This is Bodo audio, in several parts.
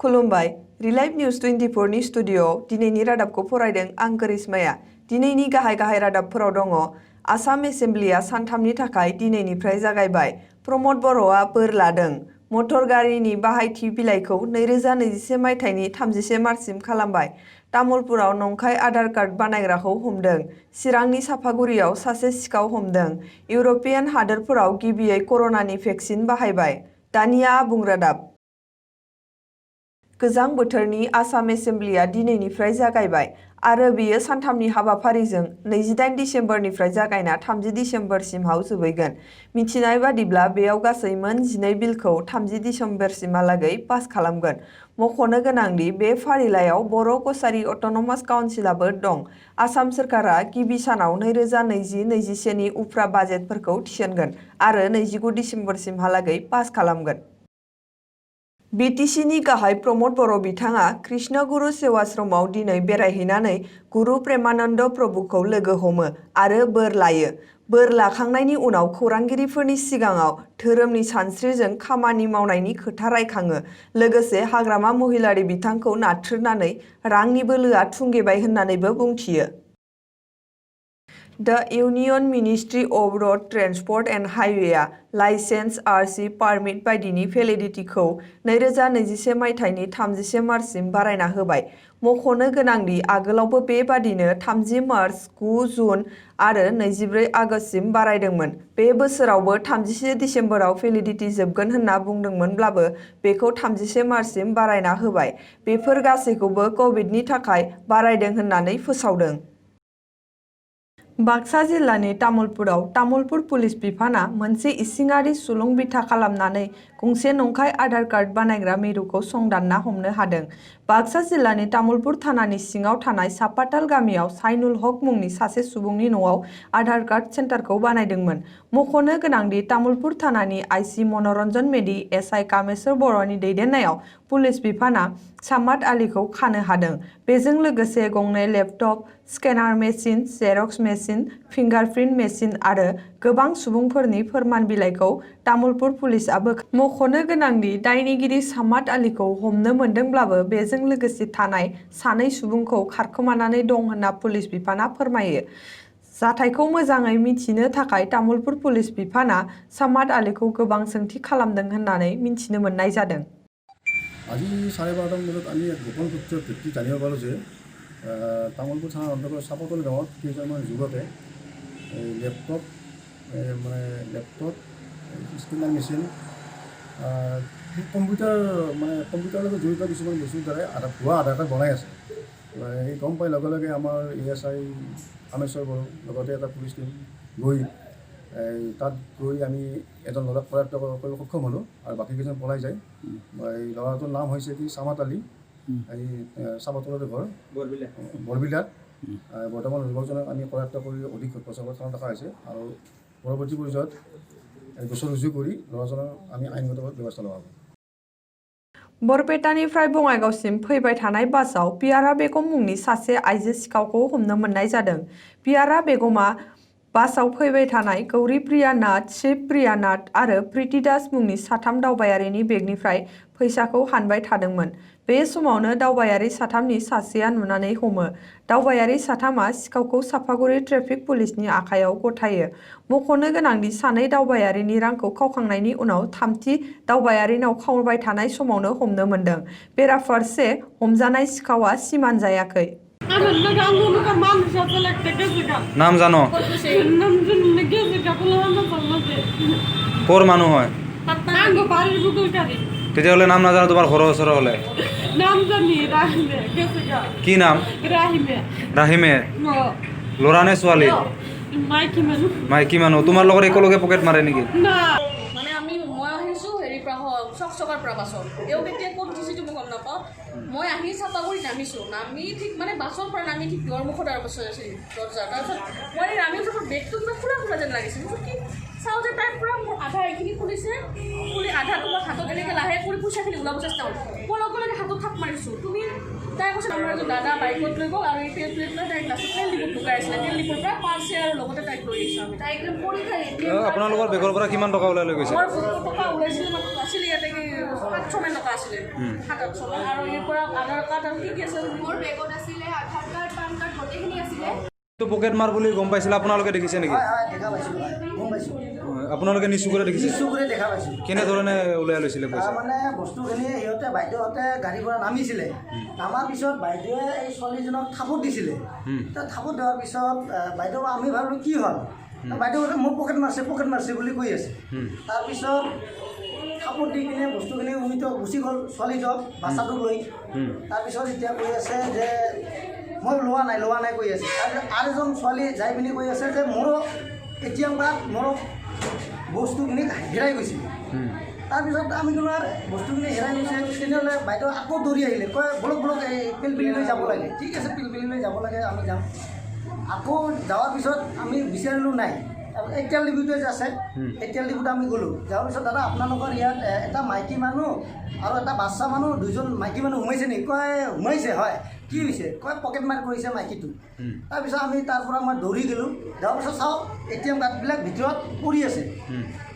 खुलुमबाय रिलाइभ निउज 24 नि स्टुडिअ'आव दिनैनि रादाबखौ फरायदों आं करिश्माया। दिनैनि गाहाय रादाबफोराव दङ। आसाम एसेम्ब्लिया सानथामनि थाखाय दिनैनिफ्राय जागायबाय। प्रमद बर'आ बोर लादों। मटर गारिनि बाहायथि बिलाइखौ 2021 मायथाइनि 31 मार्चसिम खालामबाय। तामुलपुराव नंखाय आधार कार्ड बानायग्राखौ हमदों। चिरांनि सापागुरियाव सासे सिखाव हमदों। इउर'पियान हादोरफोराव गिबियै कर'नानि भेक्सिन बाहायबाय। दानिया आबुं रादाब। गोजां बोथोरनि आसाम एसेम्ब्लिया दिनैनिफ्राय जागायबाय आरो बेयो सानथामनि हाबाफारिजों 28 दिसेम्बरनिफ्राय जागायना 30 दिसेम्बरसिमहाव जोबहैगोन। मिथिनाय बादिब्ला बेयाव गासै मोन 12 बिलखौ 30 दिसेम्बरसिमहालागै पास खालामगोन। मख'नो गोनांदि बे फारिलाइयाव बर' कछारी अट'नमास काउन्सिलआबो दं। आसाम सोरखारा गिबि सानाव 2020-21 नि उफ्रा बाजेटफोरखौ थिसनगोन आरो 29 दिसेम्बरसिमहालागै पास खालामगोन। बिटिसिनि गाहाय प्रमद बर' बिथाङा कृष्णगुरु सेवाश्रमआव दिनै बेरायहैनानै गुरु प्रेमानन्द प्रभुखौ लोगो हमो आरो बोर लायो। बोर लाखांनायनि उनाव खौरांगिरिफोरनि सिगाङाव धोरोमनि सानस्रिजों खामानि मावनायनि खोथा रायखाङो। लोगोसे हाग्रामा महिलारि बिथांखौ नाथ्रोदनानै रांनि बोलोआ थुंगेबाय होननानैबो बुंथियो। The union ministry of road transport and हाइवेआ लाइसेन्स आरसि पारमिट बायदिनि भेलिडिटिखौ 2021 मायथाइनि 31 मार्चसिम बारायना होबाय। मख'नो गोनांदि आगोलावबो बेबादिनो 30 मार्च, 9 जुन आरो 24 आगस्तसिम बारायदोंमोन। बे बोसोरावबो 31 दिसेम्बराव भेलिडिटि जोबगोन होनना बुंदोंमोनब्लाबो बेखौ 31 मार्चसिम बारायना होबाय। बेफोर गासैखौबो कभिडनि थाखाय बारायदों होननानै फोसावदों। बाक्सा जिल्लानि तामुलपुराव तामुलपुर पुलिस बिफानआ मोनसे इसिङारि सुलुं बिथा खालामनानै गंसे नंखाय आधार कार्ड बानायग्रा मिरुखौ संदानना हमनो हादों। बाक्सा जिल्लानि तामुलपुर थानानि सिङाव थानाय सापाताल गामियाव साइनुल हक मुंनि सासे सुबुंनि न'आव आधार कार्ड सेन्टारखौ बानायदोंमोन। मख'नो गोनांदि तामुलपुर थानानि आइसि मनरन्जन मेधि, एसआइ कामेस्वर बर'नि दैदेननायाव पुलिस बिफानआ सामाद आलीखौ खानो हादों। बेजों लोगोसे गंनै laptop, scanner machine, Xerox machine, fingerprint machine आरो गोबां सुबुंफोरनि फोरमान बिलाइखौ तामुलपुर पुलिसआ बोखारदों। मख'नो गोनांदि दायनिगिरि सामाद आलीखौ हमनो मोनदोंब्लाबो बेजों लोगोसे थानाय सानै सुबुंखौ खारखोमानानै दं होनना पुलिस बिफानआ फोरमायो। जाथायखौ मोजाङै मिथिनो थाखाय तामुलपुर पुलिस बिफानआ सामाद आलीखौ गोबां सोंथि खालामदों होननानै मिथिनो मोननाय जादों। আজি 12:30 বজাত আমি এক গোপন সূত্ৰৰ ভিত্তিত জানিব পাৰোঁ যে তামোলপুৰ থানাৰ অন্তৰ্গত চাপাতল গাঁৱত কেইজনমান যুৱকে লেপটপ, স্কেনাৰ মেচিন, কম্পিউটাৰৰ লগত জড়িত কিছুমান বস্তুৰ দ্বাৰাই ভুৱা আধাৰ কাৰ্ড বনাই আছে। এই গম পাই লগে লগে আমাৰ ASI কামেশ্বৰ বড়ো লগতে এটা পুলিচ টিম তাত গৈ আমি এজন ল'ৰাক কৰায়ত্ব কৰিব সক্ষম হ'লোঁ আৰু বাকীকেইজন পলাই যায়। এই ল'ৰাটোৰ নাম হৈছে কি সামাদ আলী, এই চাপাতলতে ঘৰ বৰবিলাত। বৰ্তমান যুৱকজনক আমি কৰায়ত্ব কৰি অধিক প্ৰচাৰ থানাত ৰখা হৈছে আৰু পৰৱৰ্তী পৰ্যায়ত গোচৰ ৰুজু কৰি ল'ৰাজনৰ আমি আইনগত ব্যৱস্থা লোৱা হ'ব। बरपेटानिफ्राय बङाइगावसिम फैबाय थानाय बासआव पियारा बेगम मुंनि सासे आइजो सिखावखौ हमनो मोननाय जादों। पियारा बेगमआ बासआव फैबाय थानाय गौरीप्रिया नाथ, शिवप्रिया नाथ आरो प्रीति दास मुंनि साथाम दावबायारिनि बेगनिफ्राय फैसाखौ हानबाय थादोंमोन। बे समावनो दावबायारि साथामनि सासेया नुनानै हमो। दावबायारि साथामा सिखावखौ सापागुरि ट्रेफिक पुलिसनि आखायाव गथायो। मख'नो गोनांदि सानै दावबायारिनि रांखौ खावखांनायनि उनाव थामथि दावबायारिनाव खावबाय थानाय समावनो हमनो मोनदों। बेराफारसे हमजानाय सिखावा सिमान जायाखै। নাম জানো? ক'ৰ মানুহ হয়? তেতিয়াহ'লে নাম নাজানো তোমাৰ ঘৰৰ ওচৰৰ হ'লে? কি নাম? ৰাহিমে। ল'ৰা নে ছোৱালী? মাইকী মানুহ। তোমাৰ লগত একেলগে পকেট মাৰে নেকি? মই আহিছোঁ হেৰিৰ পৰা চকচকাৰ পৰা বাছত এওঁ কেতিয়া ক'ত উঠিছিলোঁ মই গম নাপাওঁ। মই আহি চাপাগুৰিত নামিছোঁ, নামি ঠিক বাছৰ পৰা নামি ঠিক দুৱাৰমুখত আৰু বাছ আছিল দৰজা। তাৰপিছত মই নামি উঠাৰ বেগটো কিবা খোলা যেন লাগিছিল। কি চাওঁ যে তাইৰ পৰা মোৰ আধা এইখিনি খুলিছে, খুলি আধাটো মই হাতত এনেকৈ লাহে কৰি পইচাখিনি ওলাব চেষ্টা কৰোঁ। মই লগে লগে হাতত থাপ মাৰিছোঁ। তুমি তাই কৈছে আমাৰ এজন দাদা বাইকত লৈ গ'ল আৰু এই প্লেট লৈ তাইক লাষ্টত তেল ডিপুত ঢুকাই আছিলে তেল ডিপুৰ পৰা পাৰ্চে আৰু লগতে তাইক লৈ আহিছোঁ আমি তাইক পৰীক্ষা আপোনালোকৰ বেগৰ পৰা কিমান টকা ওলাই লৈ গৈছে আমাৰ 200 টকা ওলাইছিলে মানে আছিলে ইয়াতে কি 700 মান টকা আছিলে 700 মান আৰু ইয়াৰ পৰা আধাৰ কাৰ্ড আৰু কি আছে মোৰ বেগত আছিলে আধাৰ কাৰ্ড পান কাৰ্ড গোটেইখিনি আছিলে তো পকেট মাৰ বুলি গম পাইছিল আপোনালোকে দেখিছে নেকি দেখা পাইছোঁ গম পাইছোঁ আপোনালোকে নিচুকুৰে দেখিছে নিশ্চয়কৈ দেখা পাইছোঁ কেনেধৰণে ওলাই লৈছিলে পইচা মানে বস্তুখিনি সিহঁতে বাইদেউহঁতে গাড়ীৰ পৰা নামিছিলে নামাৰ পিছত বাইদেৱে এই ছোৱালীজনক থাপত দিছিলে থাপত দিয়াৰ পিছত বাইদেউ আমি ভাবিলোঁ কি হ'ল বাইদেউহঁতে মোক পকেট মাৰছে বুলি কৈ আছে তাৰপিছত থাপত দি কিনে বস্তুখিনি উমিত গুচি গ'ল ছোৱালীজন বাচ্চাটোক লৈ তাৰপিছত এতিয়া কৈ আছে যে মই লোৱা নাই কৈ আছে তাৰপিছত আৰু এজন ছোৱালী যাই পিনি কৈ আছে যে মোৰো ATM কাৰ্ড মোৰ বস্তুখিনি হেৰাই গৈছে তাৰপিছত আমি তোমাৰ বস্তুখিনি হেৰাই গৈছে তেনেহ'লে বাইদেউ আকৌ দৌৰি আহিলে কয় বলক এই পিলপিলিলৈ যাব লাগে ঠিক আছে পিলপিলিলৈ যাব লাগে আমি যাম আকৌ যোৱাৰ পিছত আমি বিচাৰিলোঁ নাই এতিয়াল ডিপুটোৱে যে আছে এতিয়াল ডিপুত আমি গ'লোঁ যোৱাৰ পিছত দাদা আপোনালোকৰ ইয়াত এটা মাইকী মানুহ আৰু এটা বাচ্চা মানুহ দুজন মাইকী মানুহ সোমাইছে নেকি কয় সোমাইছে হয় কি হৈছে কয় পকেট মাৰ কৰিছে মাইকীটো তাৰপিছত আমি তাৰ পৰা মই দৌৰি গ'লোঁ যোৱাৰ পিছত চাওঁ ATM কাৰ্ডবিলাক ভিতৰত পৰি আছে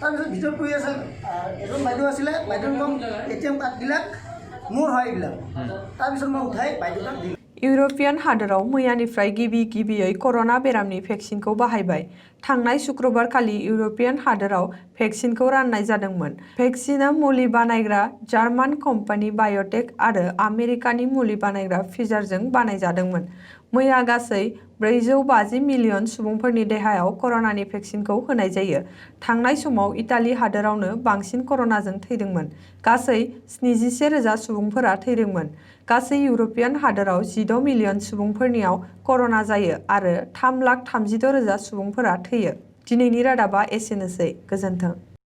তাৰপিছত ভিতৰত পৰি আছে এজন বাইদেউ আছিলে বাইদেউৰ কম ATM কাৰ্ডবিলাক মোৰ হয় এইবিলাক তাৰপিছত মই উঠাই বাইদেউক দিলোঁ इउर'पियान हादोराव मैयानिफ्राय गिबियै कर'ना बेरामनि भेक्सिनखौ बाहायबाय थांनाय शुक्रबारखालि इउर'पियान हादोराव भेक्सिनखौ राननाय जादोंमोन भेक्सिना मुलि बानायग्रा जार्मान कम्पानि बाय'टेक आरो आमेरिकानि मुलि बानायग्रा फिजारजों बानायजादोंमोन मैया गासै 450 मिलियन सुबुंफोरनि देहायाव कर'नानि भेक्सिनखौ होनाय जायो थांनाय समाव इटालि हादोरावनो बांसिन कर'नाजों थैदोंमोन गासै 71,000 सुबुंफोरा थैदोंमोन गासै इउर'पियान हादोराव 16 मिलियन सुबुंफोरनियाव कर'ना जायो आरो 3,36,000 सुबुंफोरा थैयो दिनैनि रादाबा एसेनोसै गोजोन्थों